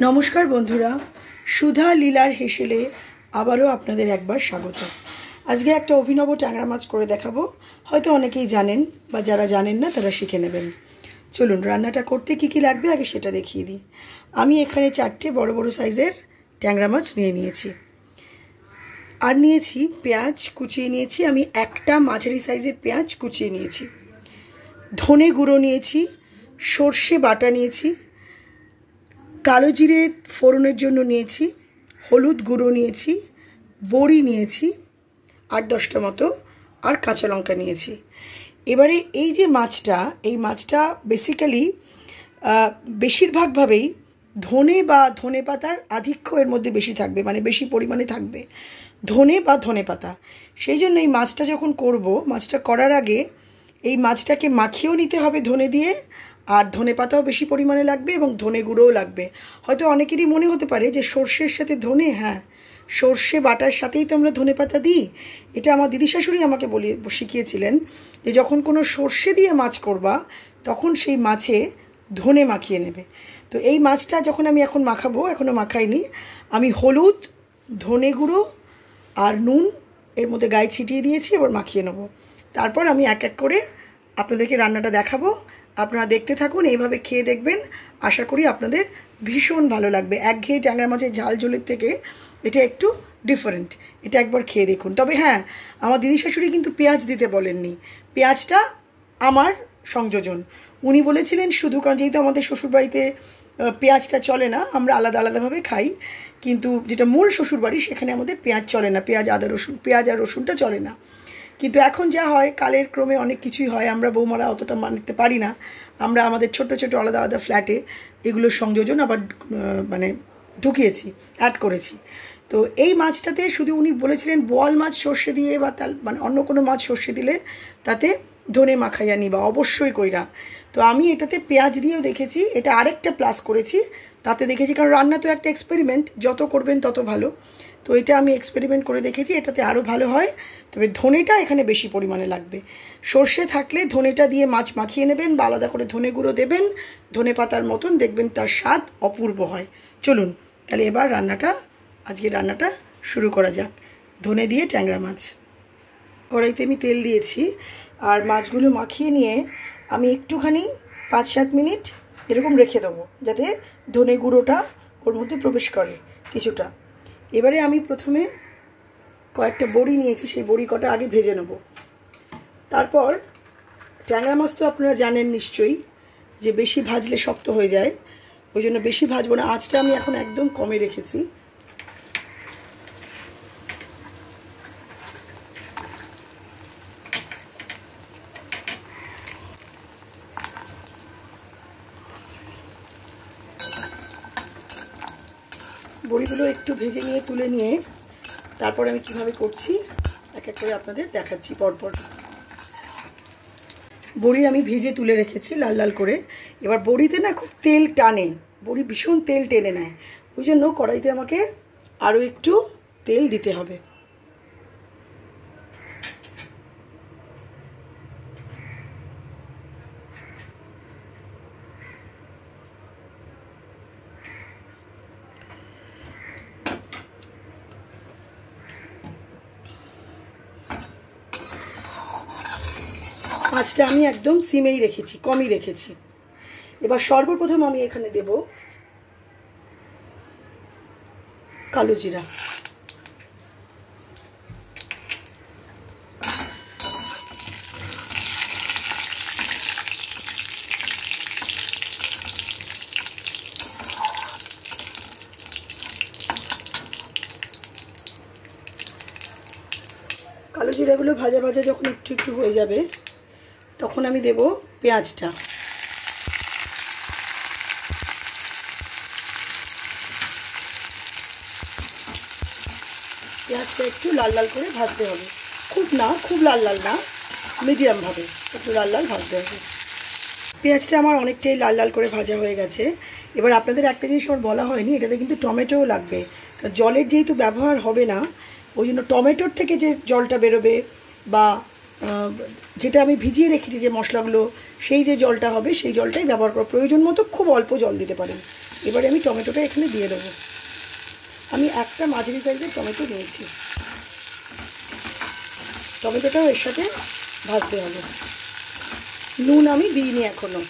নমস্কার বন্ধুরা, সুধা লীলার হেসেলে আবারও আপনাদের একবার স্বাগত। আজকে একটা অভিনব ট্যাংরা মাছ করে দেখাবো। হয়তো অনেকেই জানেন বা যারা জানেন না তারা শিখে নেবেন। চলুন রান্নাটা করতে কি কি লাগবে আগে সেটা দেখিয়ে দিই। আমি এখানে 4টে বড় বড় সাইজের ট্যাংরা মাছ নিয়েছি। আর নিয়েছি পেঁয়াজ কুচিয়ে নিয়েছি, আমি একটা মাঝারি সাইজের পেঁয়াজ কুচিয়ে নিয়েছি। ধনে গুঁড়ো নিয়েছি, সর্ষে বাটা নিয়েছি, কালো জিরে ফোড়নের জন্য নিয়েছি, হলুদ গুঁড়ো নিয়েছি, বড়ি নিয়েছি 8-10টা মতো, আর কাঁচা লঙ্কা নিয়েছি। এবারে এই যে মাছটা, এই মাছটা বেসিক্যালি বেশিরভাগভাবেই ধনে বা ধনে পাতার আধিক্য এর মধ্যে বেশি থাকবে, মানে বেশি পরিমাণে থাকবে ধনে বা ধনে পাতা। সেই জন্য এই মাছটা যখন করব, মাছটা করার আগে এই মাছটাকে মাখিয়েও নিতে হবে ধনে দিয়ে, আর ধনে পাতাও বেশি পরিমাণে লাগবে এবং ধনে গুঁড়োও লাগবে। হয়তো অনেকেরই মনে হতে পারে যে সর্ষের সাথে ধনে, হ্যাঁ সর্ষে বাটার সাথেই তো আমরা ধনে পাতা দিই। এটা আমার দিদি শাশুড়ি আমাকে শিখিয়েছিলেন যে যখন কোনো সর্ষে দিয়ে মাছ করবা তখন সেই মাছে ধনে মাখিয়ে নেবে। তো এই মাছটা যখন আমি এখন মাখাবো, এখনও মাখাইনি, আমি হলুদ, ধনে গুঁড়ো আর নুন এর মধ্যে গায়ে ছিটিয়ে দিয়েছি, এবার মাখিয়ে নেব। তারপর আমি এক এক করে আপনাদেরকে রান্নাটা দেখাবো। আপনারা দেখতে থাকুন, এইভাবে খেয়ে দেখবেন, আশা করি আপনাদের ভীষণ ভালো লাগবে। একঘেয়ে ট্যাংরা মাছের ঝাল ঝোলের থেকে এটা একটু ডিফারেন্ট, এটা একবার খেয়ে দেখুন। তবে হ্যাঁ, আমার দিদি শাশুড়ি কিন্তু পেঁয়াজ দিতে বলেননি, পেঁয়াজটা আমার সংযোজন। উনি বলেছিলেন শুধু, কারণ যেহেতু আমাদের শ্বশুরবাড়িতে পেঁয়াজটা চলে না, আমরা আলাদা আলাদাভাবে খাই, কিন্তু যেটা মূল শ্বশুরবাড়ি সেখানে আমাদের পেঁয়াজ চলে না, পেঁয়াজ আর রসুনটা চলে না। কিন্তু এখন যা হয়, কালের ক্রমে অনেক কিছুই হয়, আমরা বৌমারা অতটা মানতে পারি না। আমরা আমাদের ছোট ছোট আলাদা আলাদা ফ্ল্যাটে এগুলোর সংযোজন আবার মানে ঢুকিয়েছি, অ্যাড করেছি। তো এই মাছটাতে শুধু উনি বলেছিলেন বোয়াল মাছ সর্ষে দিয়ে বা মানে অন্য কোনো মাছ সর্ষে দিলে তাতে ধনে মাখাইয়া নিবা অবশ্যই কইরা। তো আমি এটাতে পেঁয়াজ দিয়েও দেখেছি, এটা আরেকটা প্লাস করেছি, তাতে দেখেছি, কারণ রান্না তো একটা এক্সপেরিমেন্ট, যত করবেন তত ভালো। তো এটা আমি এক্সপেরিমেন্ট করে দেখেছি, এটাতে আরও ভালো হয়। তবে ধনেটা এখানে বেশি পরিমাণে লাগবে। সর্ষে থাকলে ধনেটা দিয়ে মাছ মাখিয়ে নেবেন বা আলাদা করে ধনে গুঁড়ো দেবেন, ধনে পাতার মতন, দেখবেন তার স্বাদ অপূর্ব হয়। চলুন তাহলে এবার আজকে রান্নাটা শুরু করা যাক। ধনে দিয়ে ট্যাংরা মাছ। কড়াইতে আমি তেল দিয়েছি, আর মাছগুলো মাখিয়ে নিয়ে আমি একটুখানি 5-7 মিনিট এরকম রেখে দেবো, যাতে ধনে গুঁড়োটা ওর মধ্যে প্রবেশ করে কিছুটা। এবারে আমি প্রথমে কয়েকটা বড়ি নিয়েছি, সেই বড়ি কটা আগে ভেজে নেব। তারপর ট্যাংরা মাছ তো আপনারা জানেন নিশ্চয়ই যে বেশি ভাজলে শক্ত হয়ে যায়, ওই জন্য বেশি ভাজবো না। আঁচটা আমি এখন একদম কমে রেখেছি। বড়িগুলো একটু ভেজে নিয়ে তুলে নিয়ে তারপর আমি কিভাবে করছি এক এক করে আপনাদের দেখাচ্ছি পরপর। বড়ি আমি ভেজে তুলে রেখেছি লাল লাল করে। এবার বড়িতে না খুব তেল টানে, বড়ি ভীষণ তেল টেনে নেয়, ওই জন্য কড়াইতে আমাকে আরও একটু তেল দিতে হবে। মাছটা আমি একদম সিমেই রেখেছি, কমই রেখেছি। এবার সর্বপ্রথম আমি এখানে দেব কালো জিরা, কালো জিরাগুলো ভাজা ভাজা যখন একটু একটু হয়ে যাবে তখন আমি দেব পেঁয়াজটা। পেঁয়াজটা একটু লাল লাল করে ভাজতে হবে, খুব লাল লাল না, মিডিয়ামভাবে একটু লাল লাল ভাজতে হবে। পেঁয়াজটা আমার অনেকটাই লাল লাল করে ভাজা হয়ে গেছে। এবার আপনাদের একটা জিনিস আমার বলা হয়নি, এটাতে কিন্তু টমেটোও লাগবে। জলের যেহেতু ব্যবহার হবে না, ওই জন্য টমেটোর থেকে যে জলটা বেরোবে বা যেটা আমি ভিজিয়ে রেখেছি যে মশলাগুলো, সেই যে জলটা হবে সেই জলটাই ব্যবহার করা প্রয়োজন মতো, খুব অল্প জল দিতে পারেন। এবারে আমি টমেটোটা এখানে দিয়ে দেবো। আমি একটা মাঝারি সাইজের টমেটো নিয়েছি। টমেটোটাও এর সাথে ভাজতে হবে। নুন আমি দিইনি এখনও,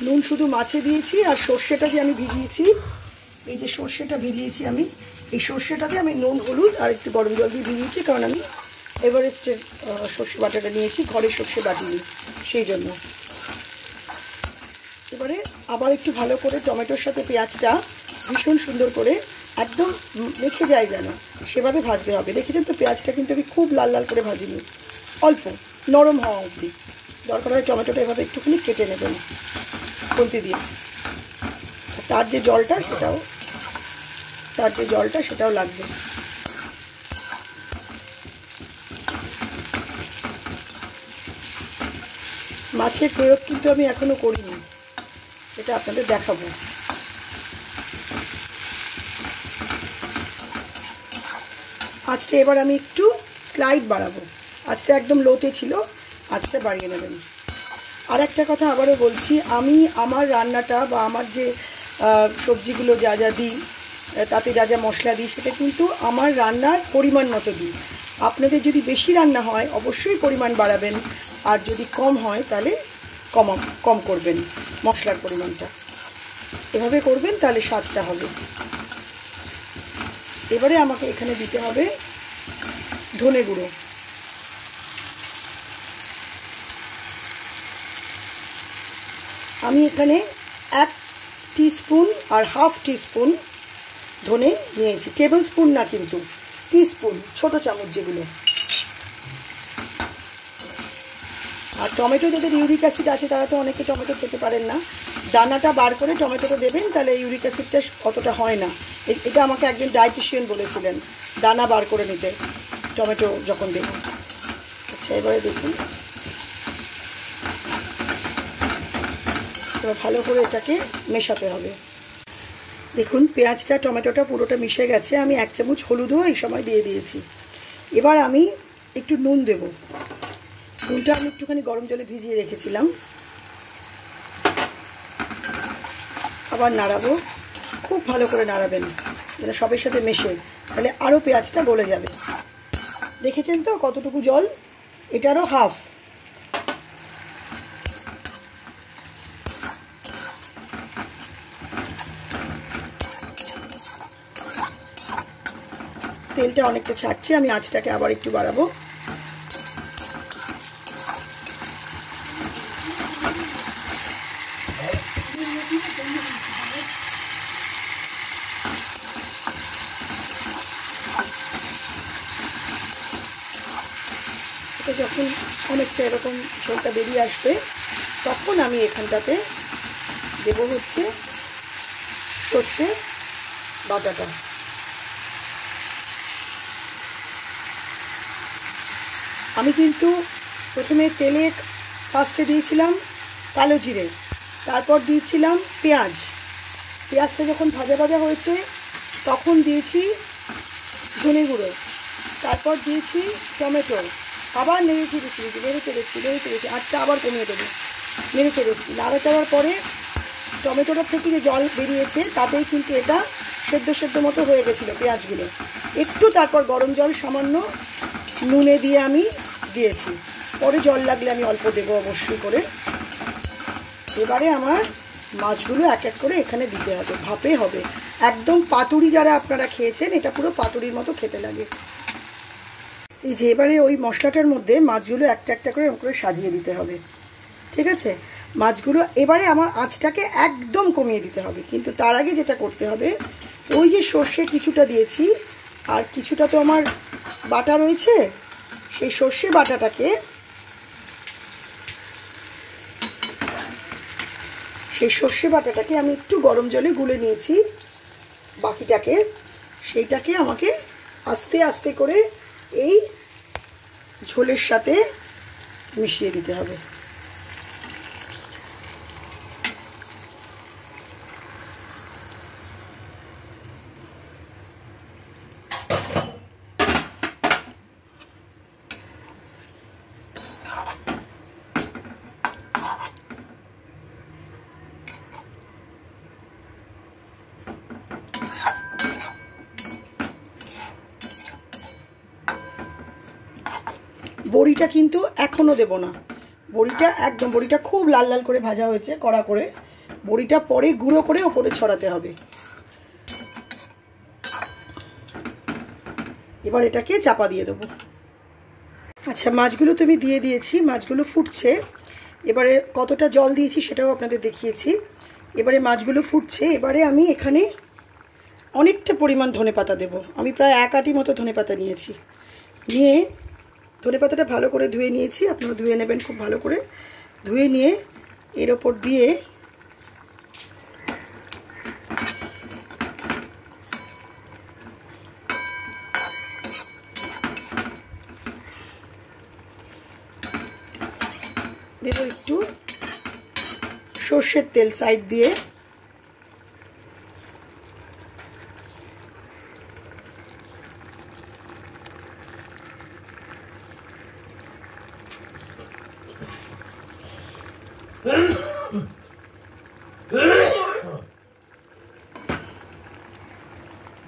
নুন শুধু মাছে দিয়েছি। আর সর্ষেটা যে আমি ভিজিয়েছি, এই যে সর্ষেটা ভিজিয়েছি আমি, এই সর্ষেটাতে আমি নুন হলুদ আর একটু গরম জল দিয়ে ভিজিয়েছি, কারণ আমি এভারেস্টের সর্ষে বাটাটা নিয়েছি, ঘরের সর্ষে বাটিনি, সেই জন্য। এবারে আবার একটু ভালো করে টমেটোর সাথে পেঁয়াজটা ভীষণ সুন্দর করে একদম মেখে যায় যেন, সেভাবে ভাজতে হবে। দেখেছেন তো পেঁয়াজটা কিন্তু আমি খুব লাল লাল করে ভাজিনি, অল্প নরম হওয়া অবধি। দরকার হয় টমেটোটা এভাবে একটুখানি কেটে নেবেন খুন্তি দিয়ে। তার যে জলটা সেটাও লাগবে। মাছের প্রয়োগ কিন্তু আমি এখনো করিনি, এটা আপনাদের দেখাবো। আঁচটা এবার আমি একটু স্লাইড বাড়াবো, আঁচটা একদম লোতে ছিল, আঁচটা বাড়িয়ে নেবেন। আর একটা কথা আবারও বলছি, আমি আমার রান্নাটা বা আমার যে সবজিগুলো যা যা দিই, তাতে যা যা মশলা দিই, সেটা কিন্তু আমার রান্নার পরিমাণ মতো দিই। আপনাদের যদি বেশি রান্না হয় অবশ্যই পরিমাণ বাড়াবেন, আর যদি কম হয় তাহলে কম করবেন মশলার পরিমাণটা। এভাবে করবেন, তাহলে স্বাদটা হবে। এবারে আমাকে এখানে দিতে হবে ধনে গুঁড়ো। আমি এখানে 1 টিস্পুন আর হাফ টিস্পুন ধনে নিয়েছি, টেবিল স্পুন না কিন্তু টিস্পুন, ছোট চামচ যেগুলো। আর টমেটো যাদের ইউরিক অ্যাসিড আছে তারা তো অনেকে টমেটো খেতে পারেন না, দানাটা বার করে টমেটোটা দেবেন, তাহলে ইউরিক অ্যাসিডটা অতটা হয় না। এটা আমাকে একজন ডায়েটিশিয়ান বলেছিলেন, দানা বার করে নিতে টমেটো যখন দেবেন। আচ্ছা, এবারে দেখুন, এবার ভালো করে এটাকে মেশাতে হবে। দেখুন পেঁয়াজটা টমেটোটা পুরোটা মিশে গেছে। আমি 1 চামচ হলুদও এই সময় দিয়ে দিয়েছি। এবার আমি একটু নুন দেব। নুনটা আমি একটুখানি গরম জলে ভিজিয়ে রেখেছিলাম। আবার নাড়াবো, খুব ভালো করে নাড়াবেন যেন সবের সাথে মেশে, তাহলে আরও পেঁয়াজটা গলে যাবে। দেখেছেন তো কতটুকু জল, এটারও হাফ। তেলটা অনেকটা ছাড়ছে, আমি আঁচটাকে আবার একটু বাড়াবো। এটা যখন অনেকটা এরকম ঝোলটা বেরিয়ে আসবে, তখন আমি এখানটাতে দেবো হচ্ছে সর্ষে বাটাটা। আমি কিন্তু প্রথমে তেলে ফার্স্টে দিয়েছিলাম কালো জিরে, তারপর দিয়েছিলাম পেঁয়াজটা যখন ভাজা ভাজা হয়েছে তখন দিয়েছি ধনে গুঁড়ো, তারপর দিয়েছি টমেটো, আবার নেড়ে চেড়েছি, আঁচটা আবার কমিয়ে দেবো, নেড়ে চেড়েছি। নাড়াচাড়ার পরে টমেটোটার থেকে যে জল বেরিয়েছে তাতেই কিন্তু এটা সেদ্ধ মতো হয়ে গেছিলো পেঁয়াজগুলো। একটু তারপর গরম জল সামান্য নুনে দিয়ে আমি দিয়েছি, পরে জল লাগলে আমি অল্প দেবো অবশ্যই করে। এবারে আমার মাছগুলো এক এক করে এখানে দিতে হবে, ভাপে হবে একদম পাতুরি। যারা আপনারা খেয়েছেন, এটা পুরো পাতুরির মতো খেতে লাগে। এই যে এবারে ওই মশলাটার মধ্যে মাছগুলো একটা একটা করে এরকম করে সাজিয়ে দিতে হবে, ঠিক আছে? মাছগুলো এবারে আমার আঁচটাকে একদম কমিয়ে দিতে হবে। কিন্তু তার আগে যেটা করতে হবে, ওই যে সর্ষে কিছুটা দিয়েছি আর কিছুটা তো আমার বাটা রয়েছে, সেই সর্ষে বাটাটাকে আমি একটু গরম জলে গুলে নিয়েছি, বাকিটাকে সেইটাকে আমাকে আস্তে আস্তে করে এই ঝোলের সাথে মিশিয়ে দিতে হবে। বড়িটা কিন্তু এখনও দেব না, বড়িটা একদম, বড়িটা খুব লাল লাল করে ভাজা হয়েছে কড়া করে, বড়িটা পরে গুঁড়ো করে ওপরে ছড়াতে হবে। এবার এটাকে চাপা দিয়ে দেবো। আচ্ছা, মাছগুলো তো আমি দিয়ে দিয়েছি, মাছগুলো ফুটছে। এবারে কতটা জল দিয়েছি সেটাও আপনাদের দেখিয়েছি। এবারে মাছগুলো ফুটছে, এবারে আমি এখানে অনেকটা পরিমাণ ধনেপাতা দেব। আমি প্রায় 1 আঁটি মতো ধনেপাতা নিয়েছি, নিয়ে ধনেপাতাটা ভালো করে ধুয়ে নিয়েছি, আপনারা ধুয়ে নেবেন খুব ভালো করে। ধুয়ে নিয়ে এর ওপর দিয়ে দেব একটু সর্ষের তেল সাইড দিয়ে।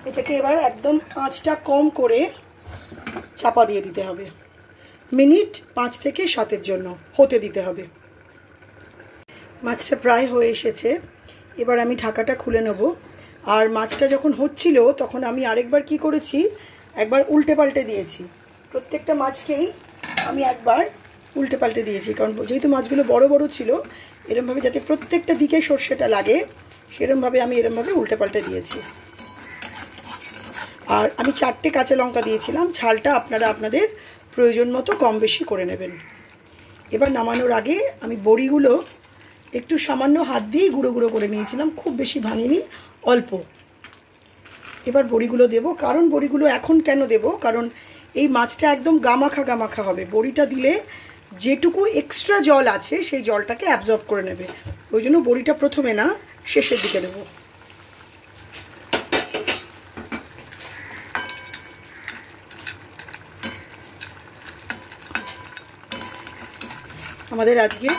এটাকে এবার একদম আঁচটা কম করে চাপা দিয়ে দিতে হবে, মিনিট 5 থেকে 7 জন্য হতে দিতে হবে। মাছটা প্রায় হয়ে এসেছে, এবার আমি ঢাকাটা খুলে নেব। আর মাছটা যখন হচ্ছিল তখন আমি আরেকবার কি করেছি, একবার উল্টে পাল্টে দিয়েছি। প্রত্যেকটা মাছকেই আমি একবার উল্টে পাল্টে দিয়েছি, কারণ যেহেতু মাছগুলো বড় বড় ছিল, এরমভাবে যাতে প্রত্যেকটা দিকে সর্ষেটা লাগে সেরমভাবে আমি এরমভাবে উল্টে পাল্টে দিয়েছি। আর আমি 4টে কাঁচা লঙ্কা দিয়েছিলাম, ঝালটা আপনারা আপনাদের প্রয়োজন মতো কম বেশি করে নেবেন। এবার নামানোর আগে আমি বড়িগুলো একটু সামান্য হাত দিয়ে গুঁড়ো গুঁড়ো করে নিয়েছিলাম, খুব বেশি ভাঙিনি, অল্প। এবার বড়িগুলো দেব, কারণ বড়িগুলো এখন কেন দেব, কারণ এই মাছটা একদম গামাখা গামাখা হবে। বড়িটা দিলে যেটুকু এক্সট্রা জল আছে সেই জলটাকে অ্যাবজর্ব করে নেবে, ওই জন্য বড়িটা প্রথমে না, শেষের দিকে দেবো। আমাদের আজকে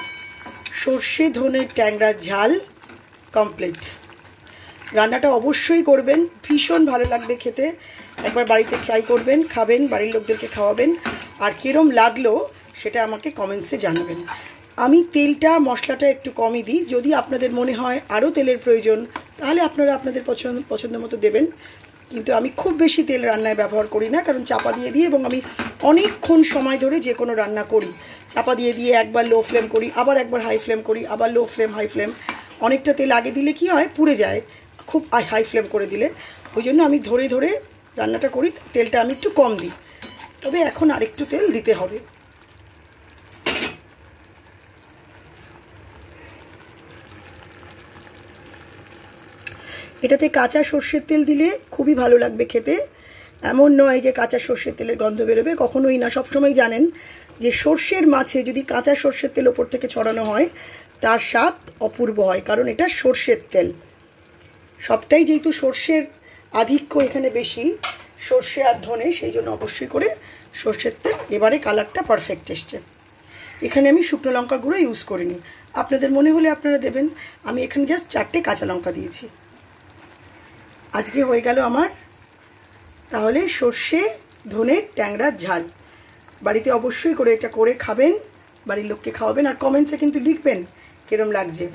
সর্ষে ধনের ট্যাংরার ঝাল কমপ্লিট। রান্নাটা অবশ্যই করবেন, ভীষণ ভালো লাগবে খেতে। একবার বাড়িতে ট্রাই করবেন, খাবেন, বাড়ির লোকদেরকে খাওয়াবেন, আর কিরম লাগলো সেটা আমাকে কমেন্টসে জানাবেন। আমি তেলটা মশলাটা একটু কমই দিই, যদি আপনাদের মনে হয় আরও তেলের প্রয়োজন তাহলে আপনারা আপনাদের পছন্দ মতো দেবেন, কিন্তু আমি খুব বেশি তেল রান্নায় ব্যবহার করি না, কারণ চাপা দিয়ে দিই এবং আমি অনেকক্ষণ সময় ধরে যে কোনো রান্না করি। চাপা দিয়ে দিয়ে একবার লো ফ্লেম করি, আবার একবার হাই ফ্লেম করি, আবার লো ফ্লেম হাই ফ্লেম। অনেকটা তেল আগে দিলে কি হয়, পুড়ে যায় খুব হাই ফ্লেম করে দিলে, ওই জন্য আমি ধরে ধরে রান্নাটা করি। তেলটা আমি একটু কম দিই, তবে এখন আরেকটু তেল দিতে হবে। এটাতে কাঁচা সর্ষের তেল দিলে খুবই ভালো লাগবে খেতে, এমন নয় যে কাঁচা সর্ষের তেলের গন্ধ বেরোবে, কখনোই না। সবসময় জানেন যে সর্ষের মাছে যদি কাঁচা সর্ষের তেল ওপর থেকে ছড়ানো হয় তার স্বাদ অপূর্ব হয়, কারণ এটা সর্ষের তেল। সবটাই যেহেতু সর্ষের আধিক্য এখানে বেশি, সর্ষে আর ধনে, সেই জন্য অবশ্যই করে সর্ষের তেল। এবারে কালারটা পারফেক্ট এসছে। এখানে আমি শুকনো লঙ্কার গুঁড়ো ইউজ করিনি, আপনাদের মনে হলে আপনারা দেবেন। আমি এখানে জাস্ট 4টে কাঁচা লঙ্কা দিয়েছি। আজকে হয়ে গেল আমার তাহলে সর্ষে ধনের ট্যাংরার ঝাল। বাড়িতে অবশ্যই করে এটা করে খাবেন, বাড়ির লোককে খাওয়াবেন, আর কমেন্টসে কিন্তু লিখবেন কিরম লাগছে।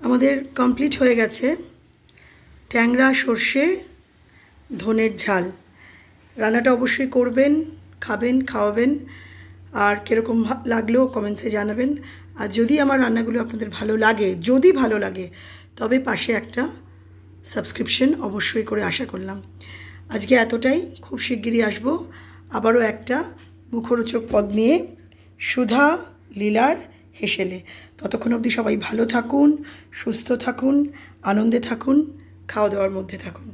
আমাদের কমপ্লিট হয়ে গেছে ট্যাংরা সর্ষে ধনের ঝাল। রান্নাটা অবশ্যই করবেন, খাবেন, খাওয়াবেন, আর কীরকম লাগলো কমেন্টসে জানাবেন। আর যদি আমার রান্নাগুলো আপনাদের ভালো লাগে, যদি ভালো লাগে, তবে পাশে একটা সাবস্ক্রিপশন অবশ্যই করে আশা করলাম। আজকে এতটাই, খুব শিগগিরই আসবো আবারও একটা মুখরোচক পদ নিয়ে, সুধা লীলার হেসেলে। ততক্ষণ অবধি সবাই ভালো থাকুন, সুস্থ থাকুন, আনন্দে থাকুন, খাওয়া দাওয়ার মধ্যে থাকুন।